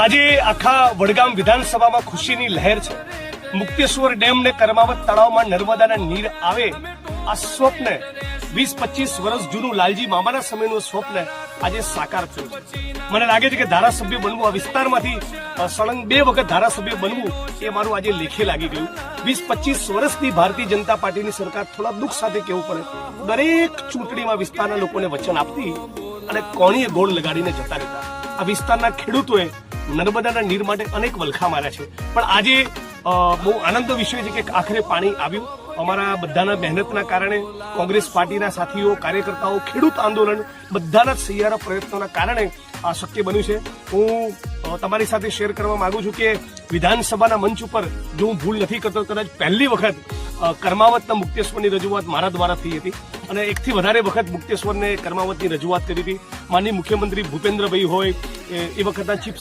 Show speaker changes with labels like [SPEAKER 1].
[SPEAKER 1] આજે આખા વડગામ વિધાનસભામાં ખુશીની લહેર છે. મુક્તેશ્વર ડેમ ને કર્માવત તળાવમાં નર્મદાના નીર આવે આ સ્વપ્ન 20-25 વર્ષ જૂનું લાલજી મામાના સમયનું સ્વપ્ન આજે સાકાર થયું છે. મને લાગે છે કે ધારાસભ્ય બનવું, આ વિસ્તારમાંથી સળંગ 2 વખત ધારાસભ્ય બનવું એ મારું આજે લેખે લાગી ગયું. 20-25 વર્ષથી ભારતીય જનતા પાર્ટીની સરકાર, થોડા દુઃખ સાથે કહેવું પડે, દરેક ચૂંટણીમાં વિસ્તારના લોકોને વચન આપતી અને કોણીએ ગોળ લગાડીને જતા રહેતા. આ વિસ્તારના ખેડૂતોએ નર્મદાના નીર માટે અનેક વલખા માર્યા છે. પણ આજે બહુ આનંદનો વિષય છે કે આખરે પાણી આવ્યું. અમારા બધાના મહેનતના કારણે, કોંગ્રેસ પાર્ટીના સાથીઓ, કાર્યકર્તાઓ, ખેડૂત આંદોલન બધાના સહિયારા પ્રયત્નોના કારણે આ શક્ય બન્યું છે. હું તમારી સાથે શેર કરવા માંગુ છું કે વિધાનસભાના મંચ ઉપર જો હું ભૂલ નથી કરતો, કદાચ પહેલી વખત કર્માવતના મુક્તેશ્વરની રજૂઆત મારા દ્વારા થઈ હતી અને એકથી વધારે વખત મુક્તેશ્વરને કર્માવતની રજૂઆત કરી હતી. માનનીય મુખ્યમંત્રી ભૂપેન્દ્રભાઈ હોય, એ વખતના ચીફ